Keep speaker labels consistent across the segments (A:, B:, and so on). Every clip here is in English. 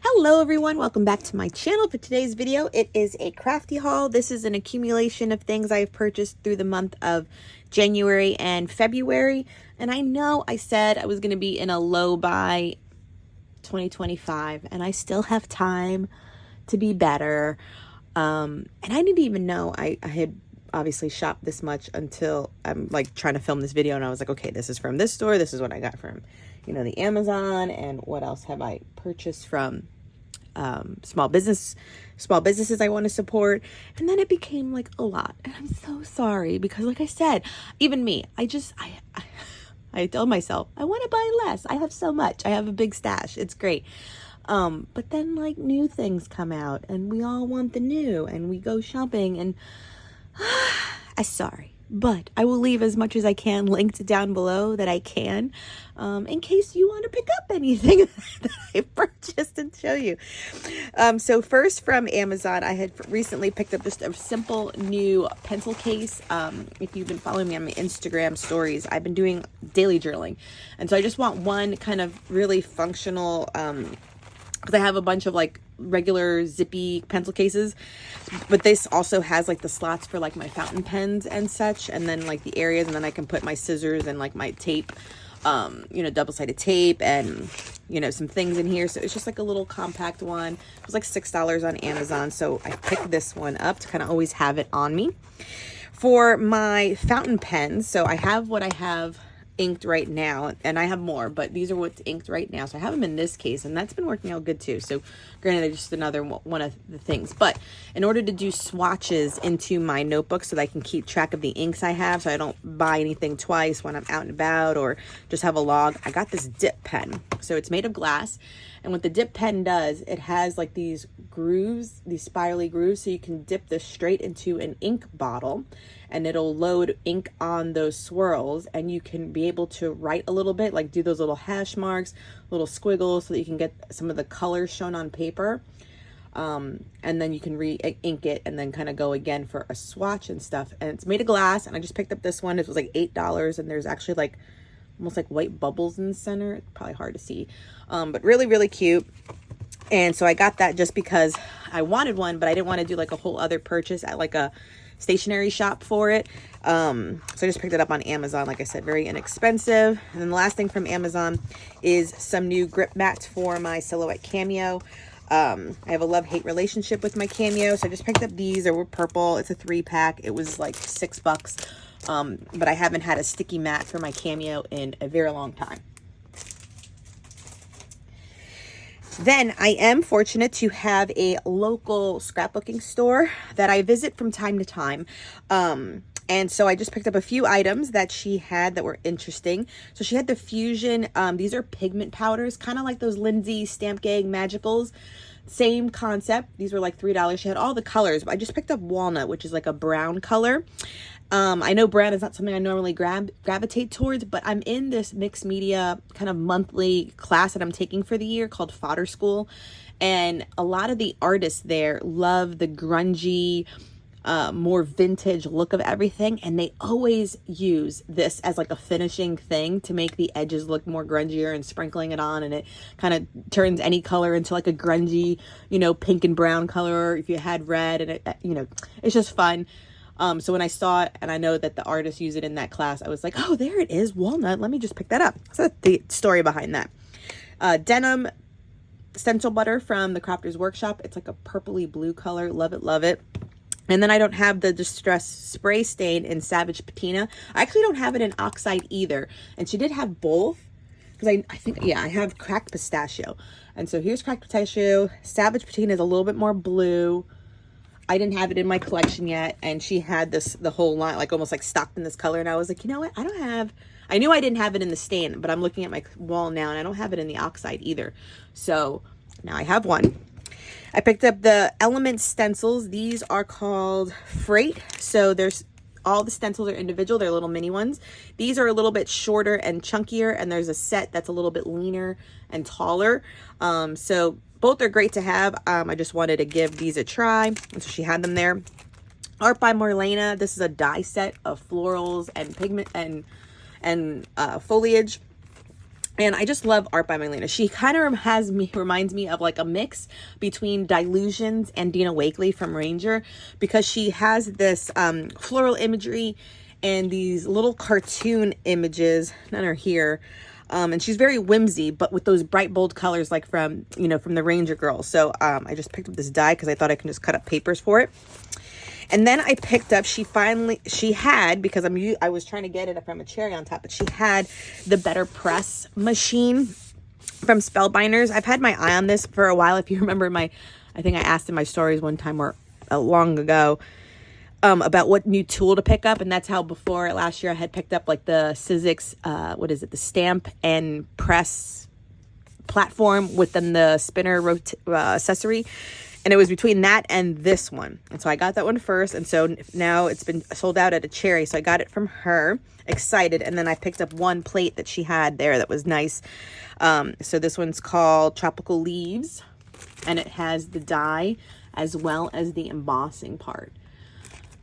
A: Hello everyone, welcome back to my channel. For today's video, it is a crafty haul. This is an accumulation of things I've purchased through the month of January and February. And I know I said I was going to be in a low by 2025, and I still have time to be better. And I didn't even know I had obviously shopped this much until I'm like trying to film this video, and I was like, okay, this is from this store, this is what I got from, you know, the Amazon, and what else have I purchased from small businesses I want to support. And then it became like a lot, and I'm so sorry, because like I said, even me, I told myself I want to buy less. I have so much, I have a big stash, it's great. But then like new things come out and we all want the new, and we go shopping, and I'm sorry, but I will leave as much as I can linked down below that I can, in case you want to pick up anything that I purchased and show you. So first, from Amazon, I had recently picked up just a simple new pencil case. If you've been following me on my Instagram stories, I've been doing daily journaling, and so I just want one kind of really functional, because I have a bunch of like regular zippy pencil cases, but this also has like the slots for like my fountain pens and such, and then like the areas, and then I can put my scissors and like my tape, you know, double-sided tape, and you know, some things in here. So it's just like a little compact one. It was like $6 on Amazon, so I picked this one up to kind of always have it on me. For my fountain pens, so I have what I have inked right now, and I have more, but these are what's inked right now. So I have them in this case, and that's been working out good too. So granted, they're just another one of the things, but in order to do swatches into my notebook so that I can keep track of the inks I have, so I don't buy anything twice when I'm out and about or just have a log, I got this dip pen. So it's made of glass, and what the dip pen does, it has like these grooves, these spirally grooves, so you can dip this straight into an ink bottle, and it'll load ink on those swirls, and you can be able to write a little bit, like do those little hash marks, little squiggles, so that you can get some of the colors shown on paper. And then you can re-ink it and then kind of go again for a swatch and stuff. And it's made of glass, and I just picked up this one. It was like $8, and there's actually like almost like white bubbles in the center. It's probably hard to see, but really, really cute. And so I got that just because I wanted one, but I didn't want to do like a whole other purchase at like a stationery shop for it. So I just picked it up on Amazon. Like I said, very inexpensive. And then the last thing from Amazon is some new grip mats for my Silhouette Cameo. I have a love-hate relationship with my Cameo, so I just picked up these. They were purple. It's a 3-pack. It was like $6. But I haven't had a sticky mat for my Cameo in a very long time. Then I am fortunate to have a local scrapbooking store that I visit from time to time. And so I just picked up a few items that she had that were interesting. So she had the Fusion. These are pigment powders, kind of like those Lindsay Stamp Gang Magicals. Same concept. These were like $3. She had all the colors, but I just picked up Walnut, which is like a brown color. I know brown is not something I normally gravitate towards, but I'm in this mixed media kind of monthly class that I'm taking for the year called Fodder School. And a lot of the artists there love the grungy, more vintage look of everything. And they always use this as like a finishing thing to make the edges look more grungier, and sprinkling it on. And it kind of turns any color into like a grungy, you know, pink and brown color if you had red. And it, you know, it's just fun. So when I saw it, and I know that the artists use it in that class, I was like, oh, there it is, Walnut. Let me just pick that up. So that's the story behind that. Denim stencil butter from the Crafter's Workshop. It's like a purpley blue color. Love it, love it. And then I don't have the Distress Spray Stain in Savage Patina. I actually don't have it in Oxide either. And she did have both, because I think, yeah, I have Cracked Pistachio. And so here's Cracked Pistachio. Savage Patina is a little bit more blue. I didn't have it in my collection yet, and she had the whole line, like almost like stocked in this color, and I was like, you know what, I knew I didn't have it in the stain, but I'm looking at my wall now, and I don't have it in the Oxide either. So now I have one. I picked up the Element stencils. These are called Frieght. So there's all the stencils are individual. They're little mini ones. These are a little bit shorter and chunkier, and there's a set that's a little bit leaner and taller. So both are great to have. I just wanted to give these a try. And so she had them there. Art by Marlena. This is a die set of florals and pigment and foliage. And I just love art by Mylena. She kind of reminds me of like a mix between Dilutions and Dina Wakley from Ranger, because she has this floral imagery and these little cartoon images. None are here. And she's very whimsy, but with those bright, bold colors like from, you know, from the Ranger girls. So I just picked up this die because I thought I can just cut up papers for it. And then I picked up, she had, because I was trying to get it from a cherry on top, but she had the BetterPress Machine from Spellbinders. I've had my eye on this for a while. If you remember I think I asked in my stories one time or long ago about what new tool to pick up. And that's how before last year I had picked up like the Sizzix, the stamp and press platform within the spinner accessory. And it was between that and this one. And so I got that one first. And so now it's been sold out at a cherry. So I got it from her, excited. And then I picked up one plate that she had there that was nice. So this one's called Tropical Leaves. And it has the die as well as the embossing part.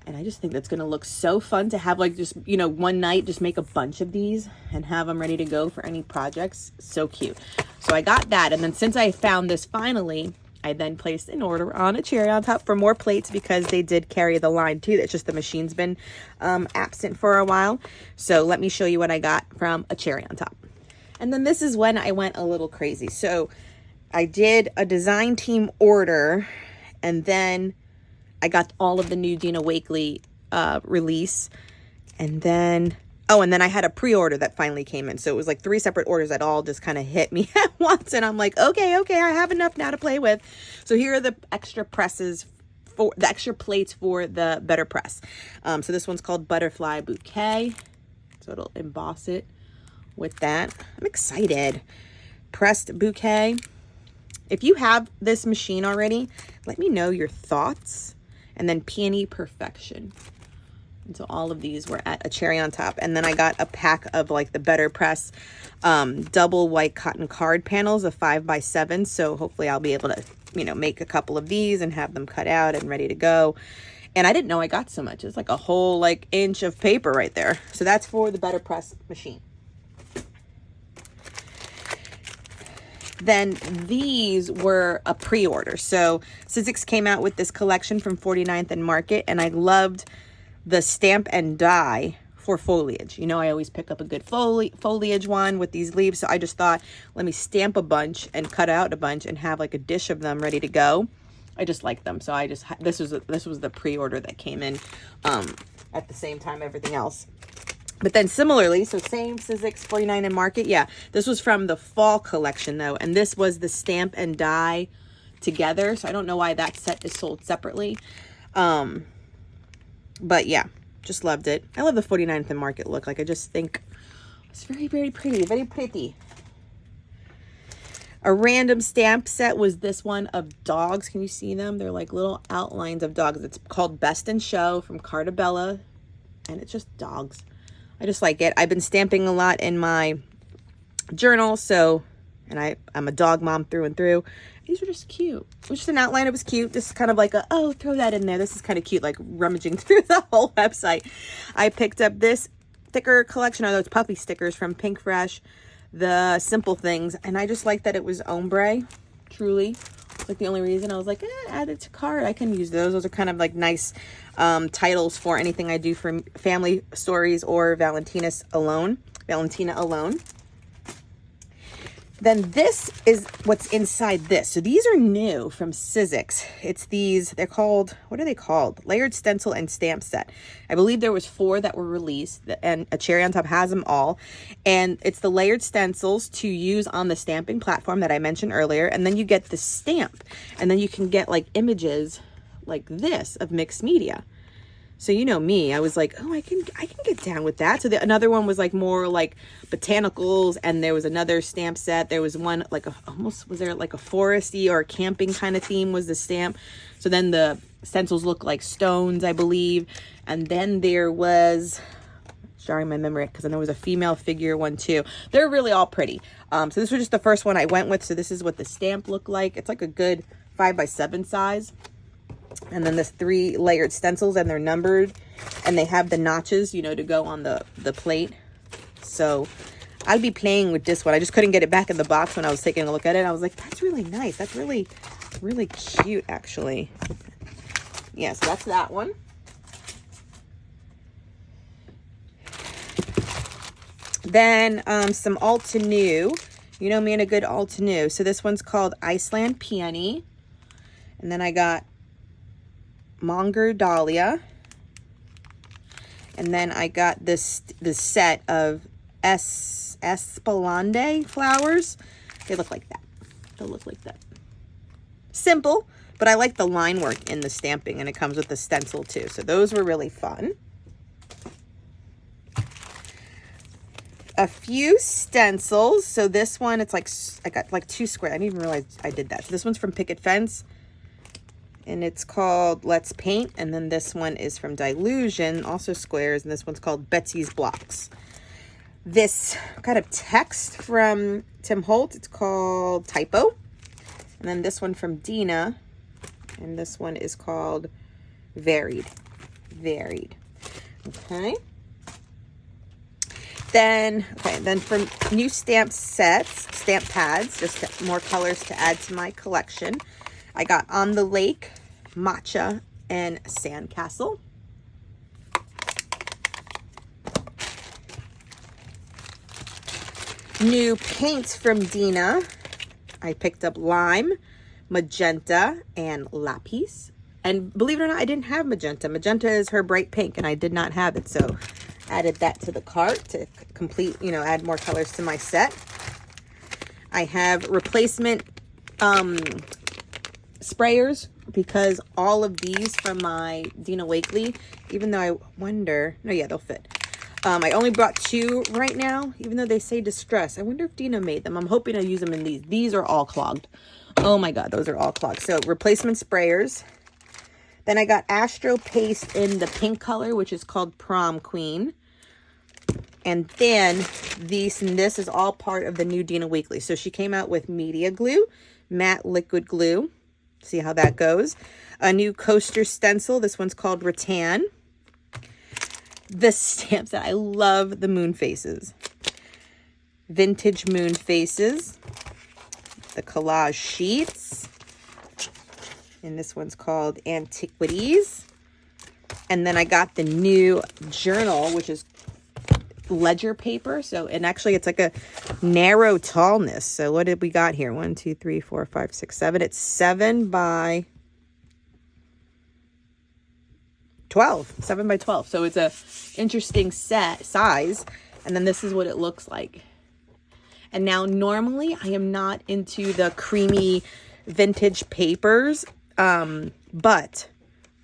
A: And I just think that's going to look so fun to have, like, just, you know, one night, just make a bunch of these and have them ready to go for any projects. So cute. So I got that. And then since I found this finally, I then placed an order on a cherry on top for more plates because they did carry the line too. It's just the machine's been absent for a while. So let me show you what I got from a cherry on top. And then this is when I went a little crazy. So I did a design team order, and then I got all of the new Dina Wakley release. And then I had a pre-order that finally came in. So it was like 3 separate orders that all just kind of hit me at once. And I'm like, okay, I have enough now to play with. So here are the extra presses for the extra plates for the BetterPress. So this one's called Butterfly Bouquet. So it'll emboss it with that. I'm excited. Pressed bouquet. If you have this machine already, let me know your thoughts. And then Peony Perfection. And so all of these were at a cherry on top. And then I got a pack of like the BetterPress double white cotton card panels of 5x7. So hopefully I'll be able to, you know, make a couple of these and have them cut out and ready to go. And I didn't know I got so much. It's like a whole like inch of paper right there. So that's for the BetterPress machine. Then these were a pre-order. So Sizzix came out with this collection from 49th and Market, and I loved the stamp and die for foliage. You know, I always pick up a good foliage one with these leaves. So I just thought, let me stamp a bunch and cut out a bunch and have like a dish of them ready to go. I just like them. So I just, this was the pre-order that came in at the same time everything else. But then similarly, so same Sizzix 49 and Market. Yeah, this was from the fall collection though. And this was the stamp and die together. So I don't know why that set is sold separately. But yeah, just loved it. I love the 49th and Market look. Like, I just think it's very, very pretty. Very pretty. A random stamp set was this one of dogs. Can you see them? They're like little outlines of dogs. It's called Best in Show from Cartabella. And it's just dogs. I just like it. I've been stamping a lot in my journal. So, and I'm a dog mom through and through. These were just cute. It was just an outline. It was cute. Just kind of like a, oh, throw that in there. This is kind of cute, like rummaging through the whole website. I picked up this sticker collection of those Puffy stickers from PinkFresh, the Simple Things. And I just like that it was ombre, truly. Like the only reason I was like, add it to cart. I can use those. Those are kind of like nice titles for anything I do for family stories or Valentina alone. Then this is what's inside this. So these are new from Sizzix. It's these, they're called, what are they called? Layered Stencil and Stamp Set. I believe there was 4 that were released, and a cherry on top has them all. And it's the layered stencils to use on the stamping platform that I mentioned earlier. And then you get the stamp. And then you can get like images like this of mixed media. So you know me, I was like, oh, I can get down with that. So another one was like more like botanicals, and there was another stamp set. There was one like almost, was there like a foresty or a camping kind of theme was the stamp. So then the stencils look like stones, I believe. And then there was, jarring my memory because I know there was a female figure one too. They're really all pretty. So this was just the first one I went with. So this is what the stamp looked like. It's like a good 5x7 size. And then there's 3 layered stencils, and they're numbered, and they have the notches, you know, to go on the plate. So I'll be playing with this one. I just couldn't get it back in the box when I was taking a look at it. I was like, that's really nice. That's really, really cute, actually. Yeah, so that's that one. Then some Alta New. You know me and a good Alta New. So this one's called Iceland Peony. And then I got Monger Dahlia. And then I got this set of Espalande flowers. They look like that. They'll look like that. Simple, but I like the line work in the stamping, and it comes with the stencil too. So those were really fun. A few stencils. So this one, it's like, I got like 2 square. I didn't even realize I did that. So this one's from Picket Fence, and it's called Let's Paint. And then this one is from Dilution, also squares, and this one's called Betsy's Blocks. This got a text from Tim Holt. It's called Typo. And then this one from Dina, and this one is called Varied. Okay. Then from new stamp sets, stamp pads, just more colors to add to my collection. I got On the Lake, Matcha, and Sandcastle. New paints from Dina. I picked up Lime, Magenta, and Lapis. And believe it or not, I didn't have Magenta. Magenta is her bright pink, and I did not have it. So added that to the cart to complete, add more colors to my set. I have replacement sprayers, because all of these from my Dina Wakley, even though I wonder, no, yeah, they'll fit. I only brought 2 right now, even though they say distress. I wonder if Dina made them. I'm hoping to use them in these. These are all clogged. Oh my God, those are all clogged. So replacement sprayers. Then I got Astro Paste in the pink color, which is called Prom Queen. And then this is all part of the new Dina Wakley. So she came out with media glue, matte liquid glue. See how that goes. A new coaster stencil. This one's called Rattan. The stamps that I love, the moon faces. Vintage moon faces. The collage sheets. And this one's called Antiquities. And then I got the new journal, which is ledger paper. So, and actually it's like a narrow tallness. So what did we got here? 1, 2, 3, 4, 5, 6, 7. It's 7 by 12. 7 by 12. So it's a interesting size. And then this is what it looks like. And now normally I am not into the creamy vintage papers. But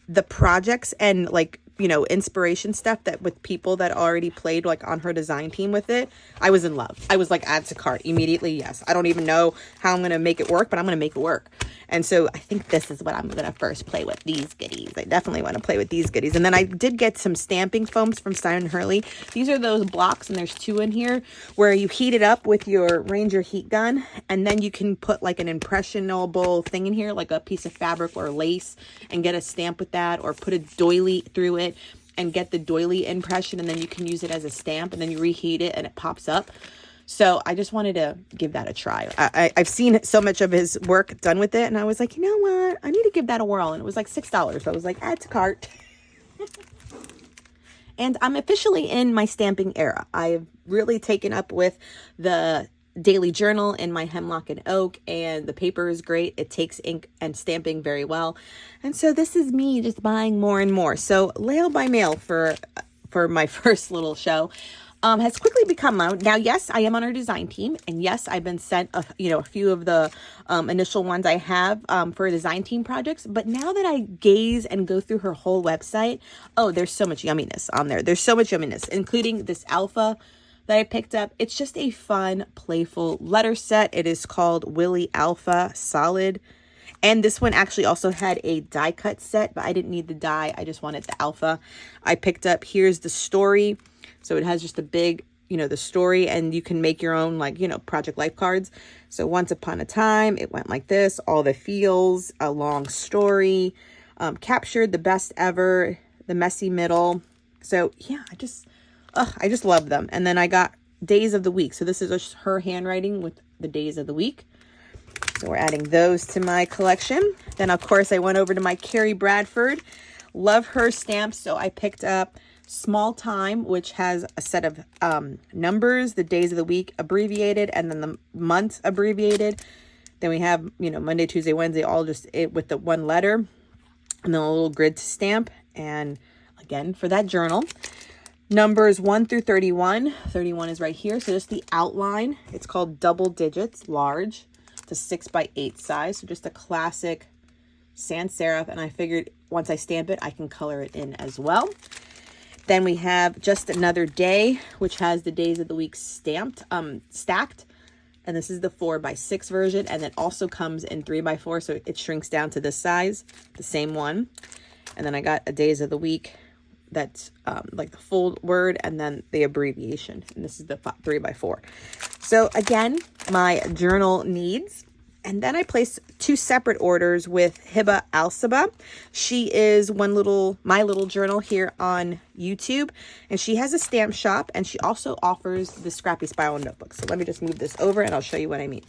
A: the projects and inspiration stuff that with people that already played on her design team with it, I was in love. I was like, add to cart immediately. Yes. I don't even know how I'm going to make it work, but I'm going to make it work. And so I think this is what I'm going to first play with, these goodies. I definitely want to play with these goodies. And then I did get some stamping foams from Simon Hurley. These are those blocks, and there's 2 in here where you heat it up with your Ranger heat gun, and then you can put an impressionable thing in here, like a piece of fabric or lace, and get a stamp with that, or put a doily through it and get the doily impression, and then you can use it as a stamp, and then you reheat it and it pops up. So I just wanted to give that a try. I've seen so much of his work done with it, and I was like, you know what? I need to give that a whirl. And it was like $6. So I was like, add to cart. And I'm officially in my stamping era. I've really taken up with the daily journal in my Hemlock and Oak, and the paper is great. It takes ink and stamping very well. And so this is me just buying more and more. So Layle by mail for my first little show. Has quickly become my, now, yes, I am on her design team, and yes, I've been sent a few of the initial ones I have for design team projects. But now that I gaze and go through her whole website, oh, there's so much yumminess on there. There's so much yumminess, including this alpha that I picked up. It's just a fun, playful letter set. It is called Willy Alpha Solid. And this one actually also had a die cut set, but I didn't need the die. I just wanted the alpha. I picked up, here's the story. So it has just a big, the story, and you can make your own, project life cards. So once upon a time, it went like this, all the feels, a long story, captured the best ever, the messy middle. So yeah, I just love them. And then I got days of the week. So this is just her handwriting with the days of the week. So we're adding those to my collection. Then of course I went over to my Carrie Bradford. Love her stamps. So I picked up Small Time, which has a set of numbers, the days of the week abbreviated, and then the months abbreviated. Then we have, you know, Monday, Tuesday, Wednesday, all just it with the one letter, and then a little grid to stamp. And again, for that journal, numbers 1 through 31. 31 is right here. So just the outline. It's called Double Digits, large. It's a 6x8 size. So just a classic sans serif. And I figured once I stamp it, I can color it in as well. Then we have Just Another Day, which has the days of the week stacked. And this is the 4x6 version. And it also comes in 3x4. So it shrinks down to this size, the same one. And then I got a days of the week that's like the full word and then the abbreviation. And this is the 3x4. So again, my journal needs. And then I placed 2 separate orders with Heba Alsibi. She is my little journal here on YouTube. And she has a stamp shop. And she also offers the Scrappy Spiral notebook. So let me just move this over and I'll show you what I mean.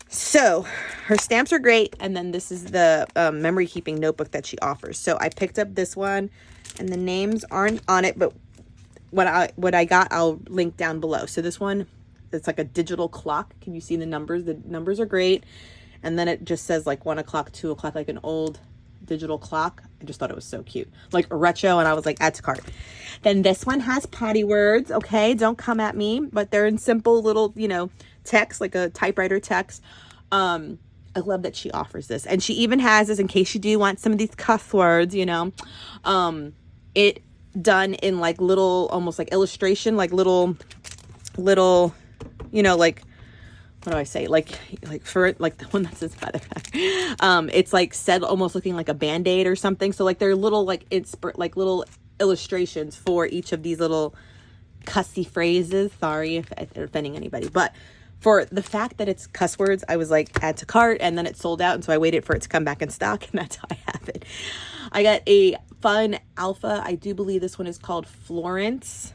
A: So her stamps are great. And then this is the memory keeping notebook that she offers. So I picked up this one. And the names aren't on it. But what I got, I'll link down below. So this one, it's like a digital clock. Can you see the numbers? The numbers are great. And then it just says like 1 o'clock, 2 o'clock, like an old digital clock. I just thought it was so cute. Like a retro. And I was like, add to cart. Then this one has potty words. Okay. Don't come at me. But they're in simple little, you know, text, like a typewriter text. I love that she offers this. And she even has this in case you do want some of these cuss words, you know. It done in like little, almost like illustration, like little, you know, like, what do I say? Like for like the one that says feather. It's like said almost looking like a Band-Aid or something. So like they're little like like little illustrations for each of these little cussy phrases. Sorry if offending anybody, but for the fact that it's cuss words, I was like add to cart, and then it sold out, and so I waited for it to come back in stock, and that's how I have it. I got a fun alpha. I do believe this one is called Florence.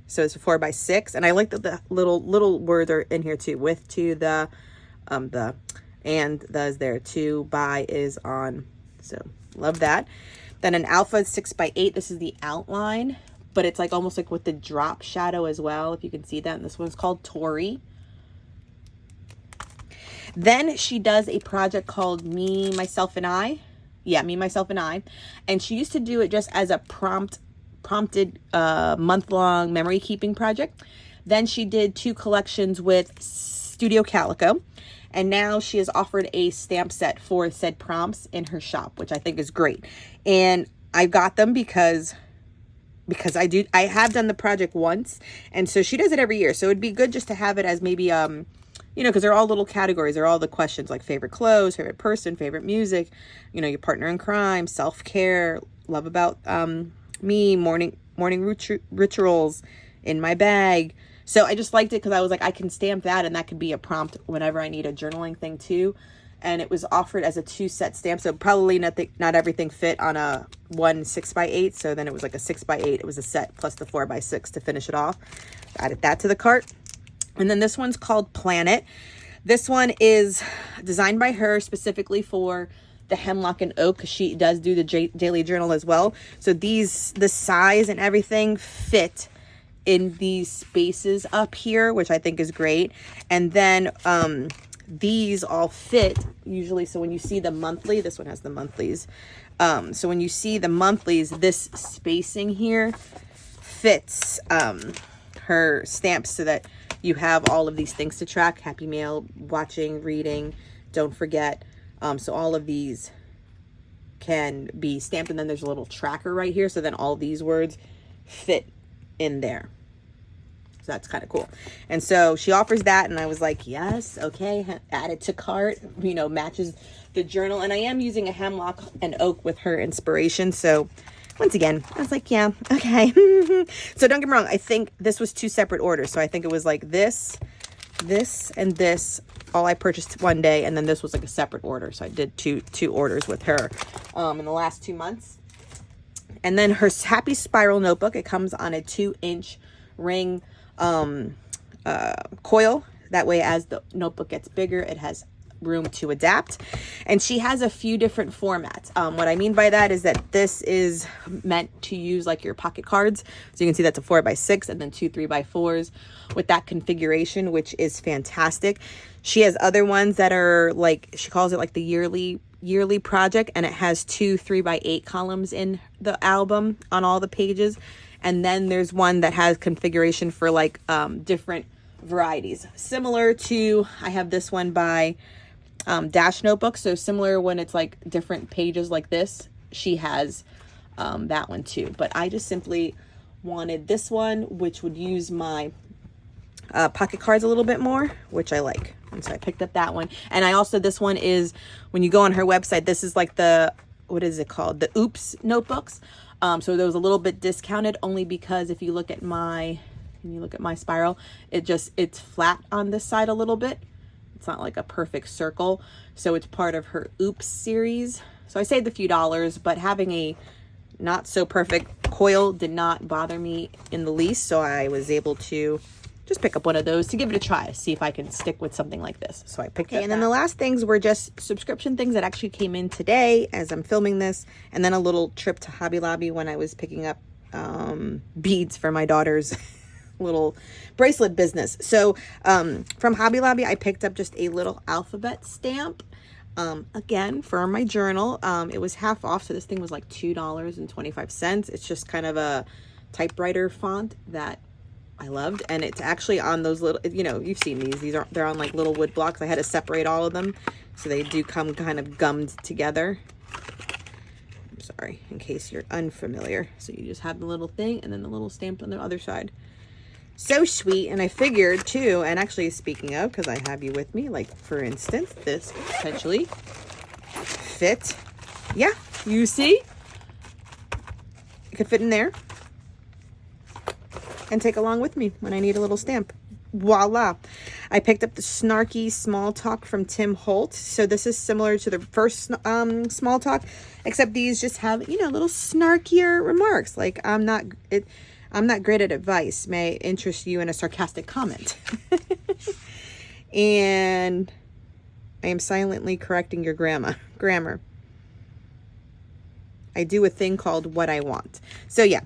A: So it's a 4x6, and I like that the little words are in here too. With to the and the is there. To by is on. So love that. Then an alpha 6x8. This is the outline, but it's like almost like with the drop shadow as well, if you can see that. And this one's called Tori. Then she does a project called Me, Myself, and I. Yeah, Me, Myself, and I. And she used to do it just as a prompted month-long memory keeping project. Then she did 2 collections with Studio Calico. And now she has offered a stamp set for said prompts in her shop, which I think is great. And I got them because I have done the project once. And so she does it every year. So it'd be good just to have it as maybe you know, because they're all little categories. They're all the questions like favorite clothes, favorite person, favorite music, you know, your partner in crime, self-care, love about me, morning rituals, in my bag. So I just liked it because I was like, I can stamp that, and that could be a prompt whenever I need a journaling thing too. And it was offered as a 2-set stamp. So probably not everything fit on a 1 6x8. So then it was like a 6x8. It was a set plus the 4x6 to finish it off. Added that to the cart. And then this one's called Planet. This one is designed by her specifically for the hemlock and oak, because she does do the daily journal as well. So the size and everything fit in these spaces up here, which I think is great. And then these all fit usually. So when you see the monthly, this one has the monthlies. So when you see the monthlies, this spacing here fits her stamps so that you have all of these things to track. Happy Mail, watching, reading, don't forget. So all of these can be stamped, and then there's a little tracker right here. So then all these words fit in there. So that's kind of cool. And so she offers that, and I was like, yes, okay, add it to cart, you know, matches the journal. And I am using a hemlock and oak with her inspiration. So once again, I was like, yeah, okay. So don't get me wrong. I think this was 2 separate orders. So I think it was like this, and this, all I purchased one day. And then this was like a separate order. So I did two orders with her in the last 2 months. And then her Happy Spiral notebook. It comes on a 2-inch ring coil. That way, as the notebook gets bigger, it has room to adapt. And she has a few different formats. What I mean by that is that this is meant to use like your pocket cards. So you can see that's a 4x6 and then 2 3x4s with that configuration, which is fantastic. She has other ones that are like, she calls it like the yearly project, and it has 2 3x8 columns in the album on all the pages. And then there's one that has configuration for like different varieties, similar to, I have this one by Dash Notebook. So similar when it's like different pages like this, she has that one too. But I just simply wanted this one, which would use my pocket cards a little bit more, which I like. And so I picked up that one. And I also, this one is, when you go on her website, this is like the, what is it called? The Ooopss notebooks. So there was a little bit discounted, only because if you look at my, spiral, it's flat on this side a little bit. It's not like a perfect circle. So it's part of her Ooopss series. So I saved a few dollars, but having a not so perfect coil did not bother me in the least. So I was able to just pick up one of those to give it a try, see if I can stick with something like this. So I picked it up. And then the last things were just subscription things that actually came in today as I'm filming this. And then a little trip to Hobby Lobby when I was picking up beads for my daughter's little bracelet business. So from Hobby Lobby, I picked up just a little alphabet stamp. Again, for my journal. It was half off, so this thing was like $2.25. It's just kind of a typewriter font that I loved, and it's actually on those little, you know, you've seen they're on like little wood blocks. I had to separate all of them, so they do come kind of gummed together. I'm sorry, in case you're unfamiliar. So you just have the little thing and then the little stamp on the other side. So sweet. And I figured too, and actually speaking of, because I have you with me, like for instance, this could potentially fit. Yeah, you see? It could fit in there and take along with me when I need a little stamp. Voila. I picked up the Snarky Small Talk from Tim Holtz. So this is similar to the first Small Talk, except these just have, you know, little snarkier remarks. Like, I'm not great at advice. May I interest you in a sarcastic comment? And I am silently correcting your grammar. I do a thing called what I want. So yeah.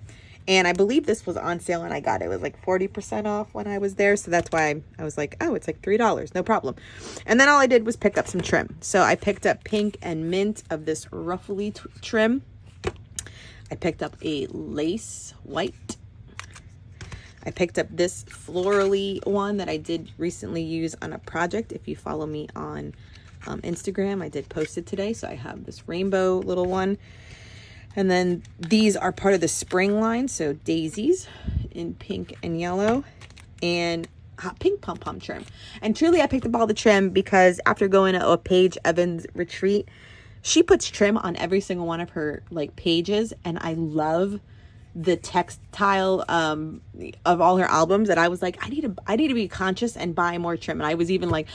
A: And I believe this was on sale and I got it. It was like 40% off when I was there. So that's why I was like, oh, it's like $3. No problem. And then all I did was pick up some trim. So I picked up pink and mint of this ruffly trim. I picked up a lace white. I picked up this florally one that I did recently use on a project. If you follow me on Instagram, I did post it today. So I have this rainbow little one. And then these are part of the spring line. So daisies in pink and yellow and hot pink pom-pom trim. And truly I picked up all the trim because after going to a Paige Evans retreat, she puts trim on every single one of her like pages. And I love the textile of all her albums, that I was like, I need to be conscious and buy more trim. And I was even like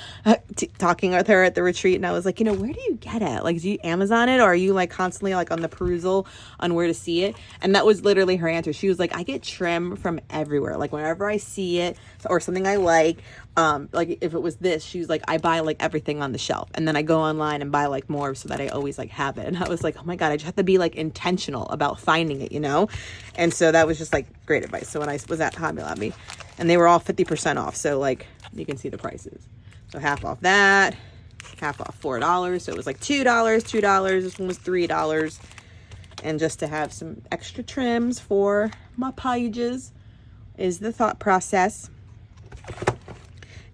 A: talking with her at the retreat, and I was like, you know, where do you get it? Like, do you Amazon it, or are you like constantly like on the perusal on where to see it? And that was literally her answer. She was like, I get trim from everywhere. Like whenever I see it or something I like if it was this, she was like, I buy like everything on the shelf, and then I go online and buy like more so that I always like have it. And I was like, oh my God, I just have to be like intentional about finding it, you know? And so that was just like great advice. So when I was at Hobby Lobby, and they were all 50% off. So like you can see the prices. So half off that, half off $4. So it was like $2. This one was $3. And just to have some extra trims for my pages is the thought process.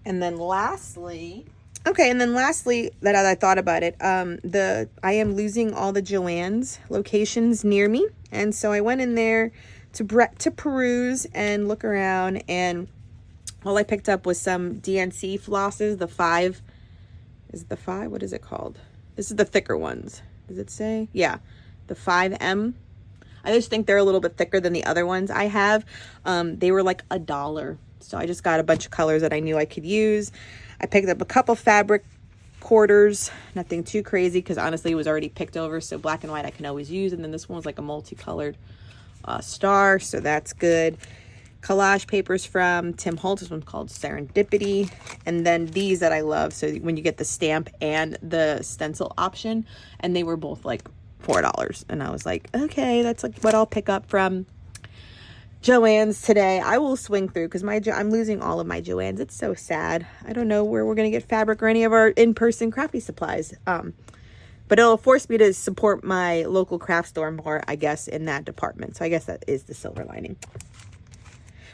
A: And then lastly, that I thought about it, I am losing all the Joann's locations near me. And so I went in there to peruse and look around, and all I picked up was some DNC flosses, the 5. Is it the 5? What is it called? This is the thicker ones. Does it say? Yeah, the 5M. I just think they're a little bit thicker than the other ones I have. They were like $1. So I just got a bunch of colors that I knew I could use. I picked up a couple fabric quarters, nothing too crazy, because honestly it was already picked over. So black and white I can always use. And then this one was like a multicolored star, so that's good. collage papers from Tim Holtz. This one's called Serendipity. And then these that I love. So when you get the stamp and the stencil option, and they were both like $4. And I was like, okay, that's like what I'll pick up from Joann's today. I will swing through because I'm losing all of my Joann's. It's so sad. I don't know where we're going to get fabric or any of our in-person crafty supplies. But it'll force me to support my local craft store more, I guess, in that department. So I guess that is the silver lining.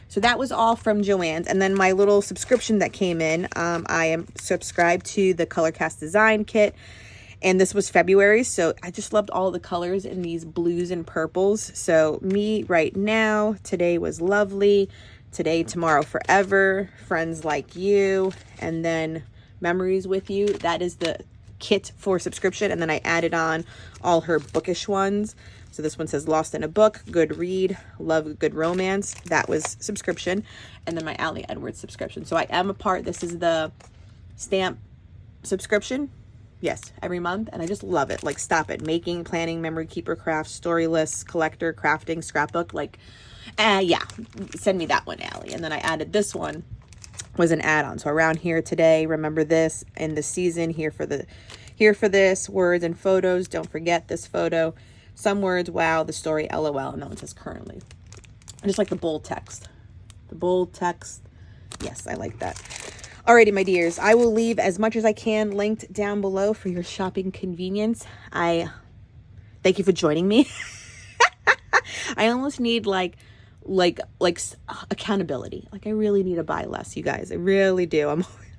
A: So that was all from Joann's. And then my little subscription that came in, I am subscribed to the Color Cast Design Kit. And this was February, so I just loved all the colors in these blues and purples. So me right now, today was lovely. Today, tomorrow, forever. Friends like you. And then memories with you. That is the kit for subscription. And then I added on all her bookish ones. So this one says Lost in a Book, Good Read, Love Good Romance. That was subscription. And then my Allie Edwards subscription. So I am a part. This is the stamp subscription. Yes, every month. And I just love it. Like, stop it. Making, planning, memory keeper, crafts, story lists, collector, crafting, scrapbook. Like, yeah, send me that one, Allie. And then I added this one, was an add-on. So around here today, remember this, in the season, here for this, words and photos. Don't forget this photo. Some words, wow, the story, LOL. And that one says currently. I just like the bold text. The bold text. Yes, I like that. Alrighty, my dears, I will leave as much as I can linked down below for your shopping convenience. I thank you for joining me. I almost need like accountability. Like, I really need to buy less, you guys. I really do.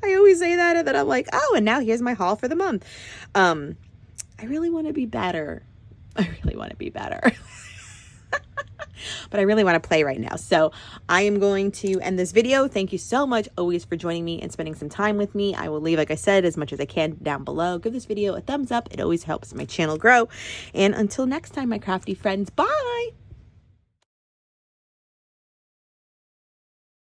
A: I always say that, and then I'm like, oh, and now here's my haul for the month. I really want to be better. I really want to be better. But I really want to play right now. So I am going to end this video. Thank you so much always for joining me and spending some time with me. I will leave, like I said, as much as I can down below. Give this video a thumbs up. It always helps my channel grow. And until next time, my crafty friends, bye.